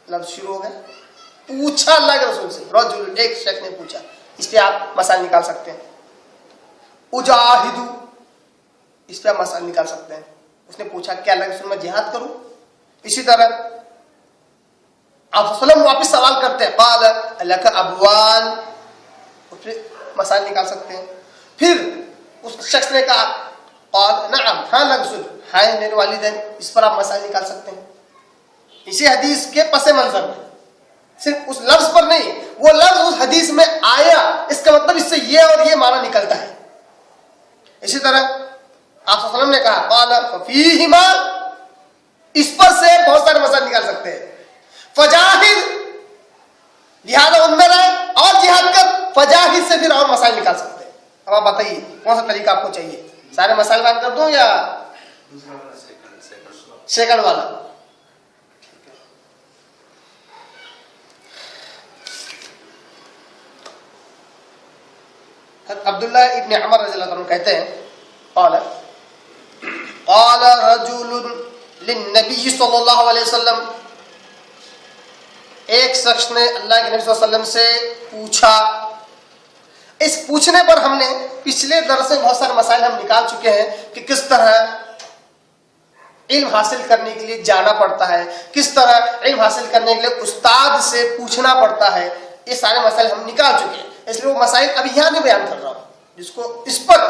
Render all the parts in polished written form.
لفظ شروع ہو گئے. پوچھا اللہ کے رسول سے, رجل, ایک شخص نے پوچھا. اس پہ آپ مسائل نکال سکتے ہیں. اجاہدو, اس پہ آپ مسائل نکال سکتے ہیں. اس نے پوچھا کیا اللہ کے رسول میں جہاد کروں. اسی طرح آپ وسلم واپس سوال کرتے ہیں, قال اللہ کا ابوان, اس پہ مسائل نکال سکتے ہیں. پھر اس شخص نے کہا قال نعم, ہاں اللہ کے رسول, ہاں میرے والدین, اس پر آپ مسائل نکال سکتے ہیں. اسی حدیث کے پس منظر میں صرف اس لفظ پر نہیں, وہ لفظ اس حدیث میں آیا, اس کا مطلب اس سے یہ اور یہ معنی نکلتا ہے. اسی طرح آپ صلی اللہ علیہ وسلم نے کہا قال ففیہما, اس پر سے بہت سارے مسائل نکال سکتے ہیں. فجاہد, لہذا اندر ہے اور جہاد کر, فجاہد سے پھر اور مسائل نکال سکتے ہیں. اب آپ بتائیے کون سا طریقہ آپ کو چاہیے, سارے مسائل بیان کر دوں یا سیکنڈ والا؟ عبداللہ ابن عمر رضی اللہ عنہ کہتے ہیں قال رجل للنبی صلی اللہ علیہ وسلم, ایک شخص نے اللہ کے نبی صلی اللہ علیہ وسلم سے پوچھا. اس پوچھنے پر ہم نے پچھلے درس میں بہت سارے مسائل ہم نکال چکے ہیں کہ کس طرح علم حاصل کرنے کے لیے جانا پڑتا ہے, کس طرح علم حاصل کرنے کے لیے استاد سے پوچھنا پڑتا ہے. یہ سارے مسائل ہم نکال چکے ہیں, اس لیے وہ مسائل ابھی یہاں نہیں بیان کر رہا ہوں. جس کو اس پر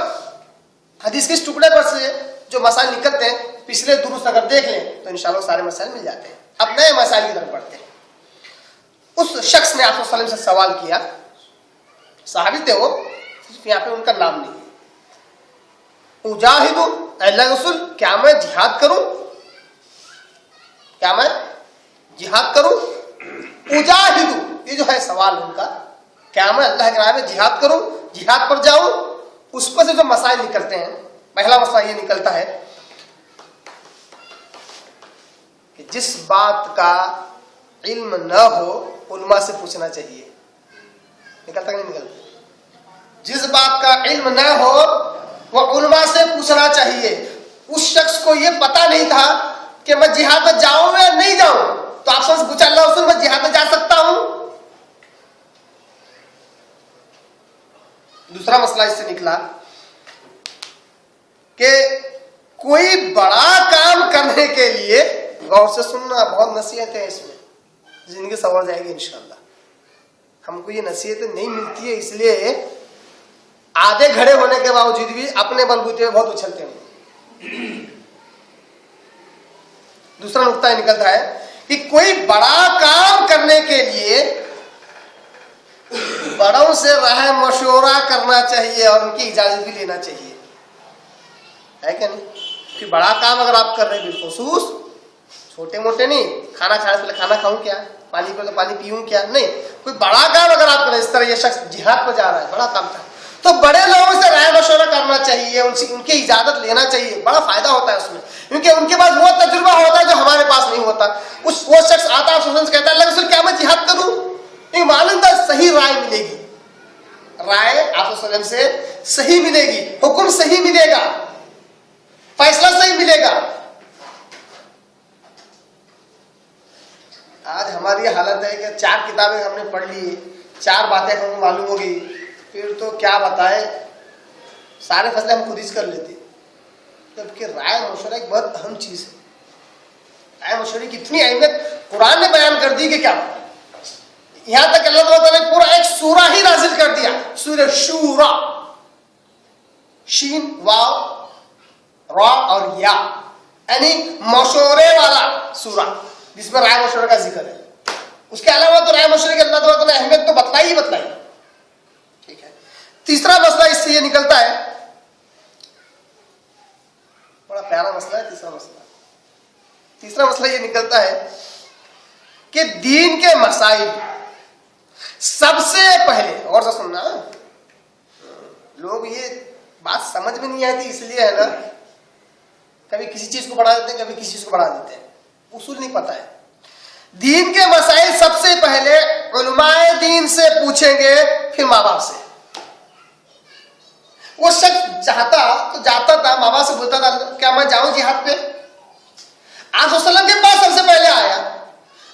حدیث کے اس ٹکڑے پر سے جو مسائل نکلتے ہیں پچھلے دروس اگر دیکھ لیں تو انشاءاللہ سارے مسائل مل جاتے ہیں. اب نئے مسائل کی طرف بڑھتے ہیں. اس شخص نے آپ صلی اللہ علیہ وسلم سے سوال کیا, صحابی تھے وہ, یہاں پہ ان کا نام نہیں. اجاہد, اللہ رسول کیا میں جہاد کروں, کیا میں جہاد کروں. اجاہد, یہ جو ہے سوال ان کا, کیا میں اللہ کے راہ میں جہاد کروں, جہاد پر جاؤں. اس پر سے جو مسائل نکلتے ہیں, پہلا مسئلہ یہ نکلتا ہے کہ جس بات کا علم نہ ہو علماء سے پوچھنا چاہیے. نکلتا کہ نہیں نکلتا؟ جس بات کا علم نہ ہو وہ علماء سے پوچھنا چاہیے. اس شخص کو یہ پتا نہیں تھا کہ میں جہاد میں جاؤں یا نہیں جاؤں, تو آپ سے پوچھا اللہ رسول میں جہاد میں جا سکتا ہوں. دوسرا مسئلہ اس سے نکلا کہ کوئی بڑا کام کرنے کے لیے, غور سے سننا, بہت نصیحت ہے اس میں, زندگی سنور جائے گی انشاءاللہ. ہم کو یہ نصیحتیں نہیں ملتی ہے, اس لیے آدھے گھڑے ہونے کے باوجود بھی اپنے بلبوتے میں بہت اچھلتے ہیں. دوسرا نقطہ یہ نکلتا ہے کہ کوئی بڑا کام کرنے کے لیے بڑوں سے رائے مشورہ کرنا چاہیے اور ان کی اجازت بھی لینا چاہیے, ہے کہ نہیں؟ کہ بڑا کام اگر آپ کر رہے ہیں, بالخصوص چھوٹے موٹے نہیں, کھانا کھانے سے پہلے کھانا کھاؤں کیا, پانی پہ پانی پیوں کیا, نہیں, کوئی بڑا کام اگر آپ کر رہے ہیں, اس طرح یہ شخص جہاد پہ جا رہا ہے, بڑا کام تھا, تو بڑے لوگوں سے رائے مشورہ کرنا چاہیے, ان کی اجازت لینا چاہیے. بڑا فائدہ ہوتا ہے اس میں, کیونکہ ان کے پاس وہ تجربہ ہوتا ہے جو ہمارے پاس نہیں ہوتا. وہ شخص آتا ہے سے کہتا ہے اللہ رسول کیا میں جہاد کروں, معلوم تھا صحیح رائے ملے گی, رائے آپ صلی اللہ علیہ وسلم سے صحیح ملے گی, حکم صحیح ملے گا, فیصلہ صحیح ملے گا. آج ہماری یہ حالت ہے کہ 4 کتابیں ہم نے پڑھ لی, 4 باتیں ہم کو معلوم ہوگی, پھر تو کیا بتائیں, سارے فیصلے ہم خود ہی کر لیتے. جبکہ رائے مشورہ ایک بہت اہم چیز ہے. رائے مشورے کی اتنی اہمیت قرآن نے بیان کر دی کہ کیا, یہاں تک اللہ تعالیٰ نے پورا ایک سورہ ہی نازل کر دیا, سورہ شورا, شین واو را اور یا, یعنی مشورے والا سورہ جس میں رائے مشورے کا ذکر ہے. اس کے علاوہ تو رائے مشورے کی اللہ تعالیٰ نے اہمیت تو بتلائی ہی بتلائی. ٹھیک ہے. تیسرا مسئلہ اس سے یہ نکلتا ہے, بڑا پیارا مسئلہ ہے تیسرا مسئلہ یہ نکلتا ہے کہ دین کے مسائل سب سے پہلے, اور سے سننا, لوگ یہ بات سمجھ میں نہیں آتی, اس لیے ہے نا کبھی کسی چیز کو بڑھا دیتے ہیں, کبھی کسی چیز کو بڑھا دیتے ہیں, اصول نہیں پتا ہے. دین کے مسائل سب سے پہلے علماء دین سے پوچھیں گے, پھر ماں باپ سے. وہ شخص چاہتا تو جاتا تھا, ماں باپ سے بولتا تھا کیا میں جاؤں جہاد پہ. آپ صلی اللہ علیہ وسلم کے پاس سب سے پہلے آیا,